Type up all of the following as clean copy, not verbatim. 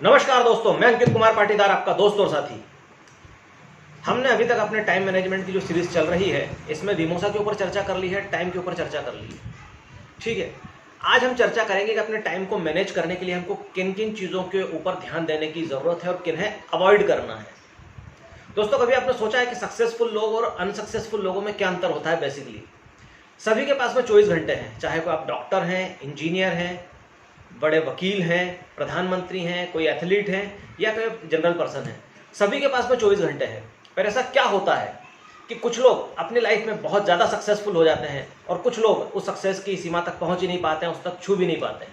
नमस्कार दोस्तों, मैं अंकित कुमार पाटीदार, आपका दोस्त और साथी। हमने अभी तक अपने टाइम मैनेजमेंट की जो सीरीज चल रही है, इसमें विमोसा के ऊपर चर्चा कर ली है, टाइम के ऊपर चर्चा कर ली है। ठीक है, आज हम चर्चा करेंगे कि अपने टाइम को मैनेज करने के लिए हमको किन किन चीज़ों के ऊपर ध्यान देने की ज़रूरत है और किन्हें अवॉइड करना है। दोस्तों, कभी आपने सोचा है कि सक्सेसफुल लोग और अनसक्सेसफुल लोगों में क्या अंतर होता है? बेसिकली सभी के पास में 24 घंटे हैं, चाहे कोई आप डॉक्टर हैं, इंजीनियर हैं, बड़े वकील हैं, प्रधानमंत्री हैं, कोई एथलीट हैं या कोई जनरल पर्सन है। सभी के पास में 24 घंटे हैं। पर ऐसा क्या होता है कि कुछ लोग अपनी लाइफ में बहुत ज़्यादा सक्सेसफुल हो जाते हैं और कुछ लोग उस सक्सेस की सीमा तक पहुंच ही नहीं पाते हैं, उस तक छू भी नहीं पाते हैं।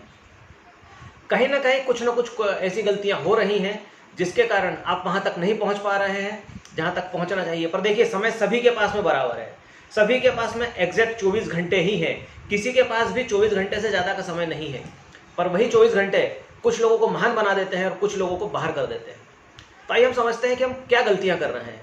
कहीं ना कहीं कुछ ना कुछ ऐसी गलतियां हो रही हैं जिसके कारण आप वहां तक नहीं पहुंच पा रहे हैं जहां तक पहुंचना चाहिए। पर देखिए, समय सभी के पास में बराबर है, सभी के पास में एग्जैक्ट 24 घंटे ही है। किसी के पास भी 24 घंटे से ज़्यादा का समय नहीं है। पर वही 24 घंटे कुछ लोगों को महान बना देते हैं और कुछ लोगों को बाहर कर देते हैं। तो आइए हम समझते हैं कि हम क्या गलतियां कर रहे हैं।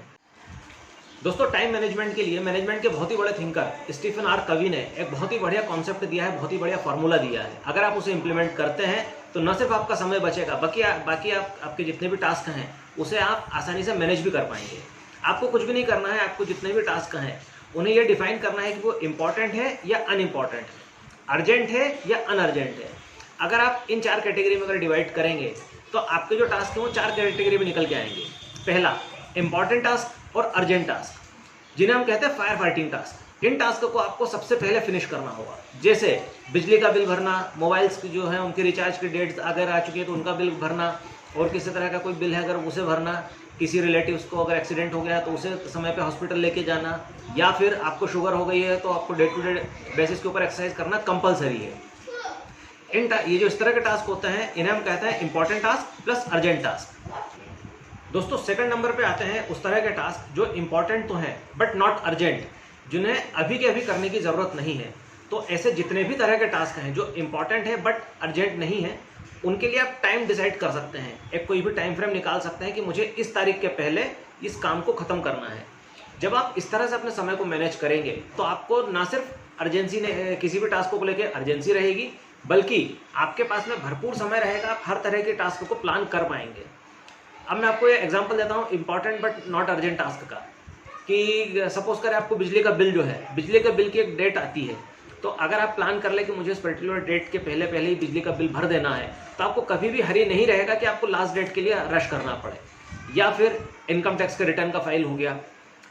दोस्तों, टाइम मैनेजमेंट के लिए मैनेजमेंट के बहुत ही बड़े थिंकर स्टीफन आर कवी ने एक बहुत ही बढ़िया कॉन्सेप्ट दिया है, बहुत ही बढ़िया फॉर्मूला दिया है। अगर आप उसे इंप्लीमेंट करते हैं तो न सिर्फ आपका समय बचेगा, बाकी आपके जितने भी टास्क हैं उसे आप आसानी से मैनेज भी कर पाएंगे। आपको कुछ भी नहीं करना है, आपको जितने भी टास्क हैं उन्हें यह डिफाइन करना है कि वो इंपॉर्टेंट है या अनइम्पॉर्टेंट है, अर्जेंट है या अनअर्जेंट है। अगर आप इन 4 कैटेगरी में अगर डिवाइड करेंगे तो आपके जो टास्क हैं वो 4 कैटेगरी में निकल के आएंगे। पहला, इंपॉर्टेंट टास्क और अर्जेंट टास्क, जिन्हें हम कहते हैं फायर फाइटिंग टास्क। इन टास्क को आपको सबसे पहले फिनिश करना होगा। जैसे बिजली का बिल भरना, मोबाइल्स की जो है उनके रिचार्ज की डेट्स अगर आ चुकी है तो उनका बिल भरना, और किसी तरह का कोई बिल है अगर उसे भरना, किसी रिलेटिव्स को अगर एक्सीडेंट हो गया तो उसे समय पे हॉस्पिटल लेके जाना, या फिर आपको शुगर हो गई है तो आपको डे टू डे बेसिस के ऊपर एक्सरसाइज करना कंपलसरी है। ये जो इस तरह के टास्क होते हैं इन्हें हम कहते हैं important task plus urgent task. दोस्तों, सेकंड नंबर पे आते हैं उस तरह के टास्क जो इंपॉर्टेंट तो हैं बट नॉट अर्जेंट, जिन्हें अभी के अभी करने की ज़रूरत नहीं है। तो ऐसे जितने भी तरह के टास्क हैं जो इंपॉर्टेंट है बट अर्जेंट नहीं है, उनके लिए आप टाइम डिसाइड कर सकते हैं। एक कोई भी टाइम फ्रेम निकाल सकते हैं कि मुझे इस तारीख के पहले इस काम को ख़त्म करना है। जब आप इस तरह से अपने समय को मैनेज करेंगे तो आपको ना सिर्फ अर्जेंसी ने किसी भी टास्क को लेकर अर्जेंसी रहेगी, बल्कि आपके पास में भरपूर समय रहेगा, आप हर तरह के टास्क को प्लान कर पाएंगे। अब मैं आपको ये एग्जांपल देता हूँ important but not urgent task का, कि सपोज करें आपको बिजली का बिल जो है, बिजली का बिल की एक डेट आती है, तो अगर आप प्लान कर ले कि मुझे इस पर्टिकुलर डेट के पहले पहले ही बिजली का बिल भर देना है, तो आपको कभी भी हरी नहीं रहेगा कि आपको लास्ट डेट के लिए रश करना पड़े। या फिर इनकम टैक्स के रिटर्न का फाइल हो गया,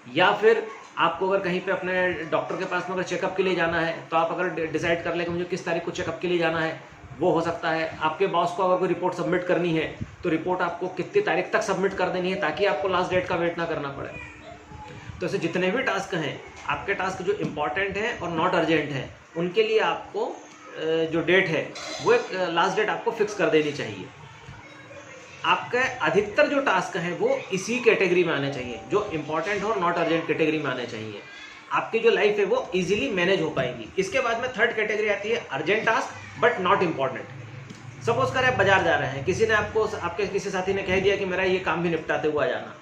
या फिर आपको अगर कहीं पे अपने डॉक्टर के पास में अगर चेकअप के लिए जाना है तो आप अगर डिसाइड कर ले कि मुझे किस तारीख को चेकअप के लिए जाना है, वो हो सकता है। आपके बॉस को अगर कोई रिपोर्ट सबमिट करनी है तो रिपोर्ट आपको कितनी तारीख तक सबमिट कर देनी है ताकि आपको लास्ट डेट का वेट ना करना पड़े। तो ऐसे जितने भी टास्क हैं, आपके टास्क जो इंपॉर्टेंट हैं और नॉट अर्जेंट हैं, उनके लिए आपको जो डेट है वो एक लास्ट डेट आपको फिक्स कर देनी चाहिए। आपका अधिकतर जो टास्क हैं वो इसी कैटेगरी में आने चाहिए, जो इंपॉर्टेंट और नॉट अर्जेंट कैटेगरी में आने चाहिए। आपकी जो लाइफ है वो इजीली मैनेज हो पाएगी। इसके बाद में थर्ड कैटेगरी आती है urgent task but not important. Suppose करें आप बाजार जा रहे हैं, किसी ने आपके किसी साथी ने कह दिया कि मेरा ये काम भी निपटाते हुआ जाना।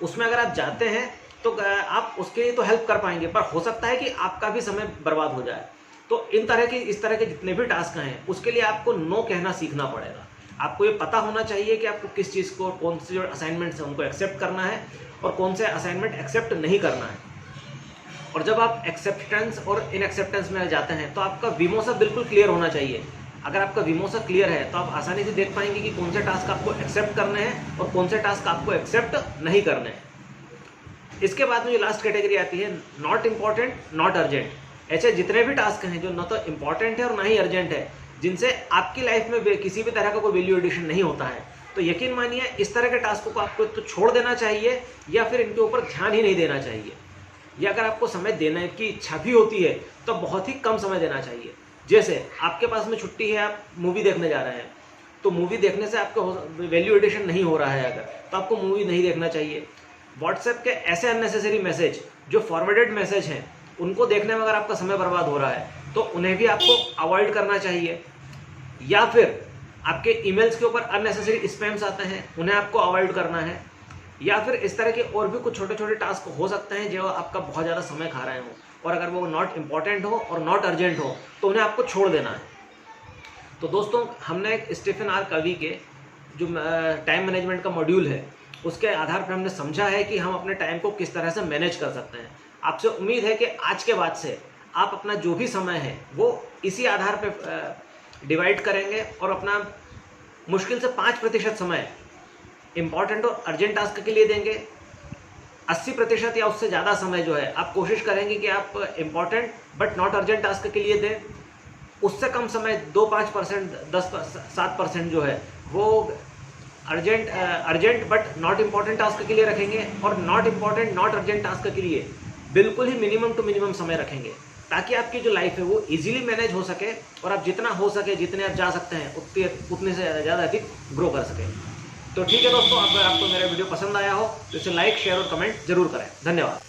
उसमें अगर आप जाते हैं तो आप उसके लिए तो हेल्प कर पाएंगे, पर हो सकता है कि आपका भी समय बर्बाद हो जाए। तो इस तरह के जितने भी टास्क हैं उसके लिए आपको नो कहना सीखना पड़ेगा। आपको ये पता होना चाहिए कि आपको किस चीज़ को, कौन से जो असाइनमेंट्स हैं उनको एक्सेप्ट करना है और कौन से असाइनमेंट एक्सेप्ट नहीं करना है। और जब आप एक्सेप्टेंस और इन एक्सेप्टेंस में जाते हैं तो आपका विमोसा बिल्कुल क्लियर होना चाहिए। अगर आपका विमोसा क्लियर है तो आप आसानी से देख पाएंगे कि कौन से टास्क आपको एक्सेप्ट करने हैं और कौन से टास्क आपको एक्सेप्ट नहीं करने हैं। इसके बाद में जो लास्ट कैटेगरी आती है नॉट इंपॉर्टेंट नॉट अर्जेंट। ऐसे जितने भी टास्क हैं जो न तो इंपॉर्टेंट है और ना ही अर्जेंट है, जिनसे आपकी लाइफ में किसी भी तरह का कोई वैल्यू एडिशन नहीं होता है, तो यकीन मानिए इस तरह के टास्कों को आपको तो छोड़ देना चाहिए या फिर इनके ऊपर ध्यान ही नहीं देना चाहिए। या अगर आपको समय देने की इच्छा भी होती है तो बहुत ही कम समय देना चाहिए। जैसे आपके पास में छुट्टी है, आप मूवी देखने जा रहे हैं, तो मूवी देखने से आपको वैल्यू एडिशन नहीं हो रहा है अगर, तो आपको मूवी नहीं देखना चाहिए। व्हाट्सएप के ऐसे अननेसेसरी मैसेज जो फॉरवर्डेड मैसेज हैं उनको देखने में अगर आपका समय बर्बाद हो रहा है तो उन्हें भी आपको अवॉइड करना चाहिए। या फिर आपके ईमेल्स के ऊपर अननेसेसरी स्पैम्स आते हैं, उन्हें आपको अवॉइड करना है। या फिर इस तरह के और भी कुछ छोटे छोटे टास्क हो सकते हैं जो आपका बहुत ज़्यादा समय खा रहे हो, और अगर वो नॉट इम्पॉर्टेंट हो और नॉट अर्जेंट हो तो उन्हें आपको छोड़ देना है। तो दोस्तों, हमने एक स्टीफन आर कवी के जो टाइम मैनेजमेंट का मॉड्यूल है उसके आधार पर हमने समझा है कि हम अपने टाइम को किस तरह से मैनेज कर सकते हैं। आपसे उम्मीद है कि आज के बाद से आप अपना जो भी समय है वो इसी आधार पर डिवाइड करेंगे और अपना मुश्किल से 5% समय इम्पॉर्टेंट और अर्जेंट टास्क के लिए देंगे। 80% या उससे ज़्यादा समय जो है आप कोशिश करेंगे कि आप important but not urgent task के लिए दें। उससे कम समय 2-5%, 10-7% जो है वो urgent but not important task के लिए रखेंगे और not important not urgent task के लिए बिल्कुल ही मिनिमम टू मिनिमम समय रखेंगे, ताकि आपकी जो लाइफ है वो इजीली मैनेज हो सके और आप जितना हो सके, जितने आप जा सकते हैं उतने से ज़्यादा अधिक ग्रो कर सकें। तो ठीक है दोस्तों, अगर आपको मेरा वीडियो पसंद आया हो तो इसे लाइक, शेयर और कमेंट जरूर करें। धन्यवाद।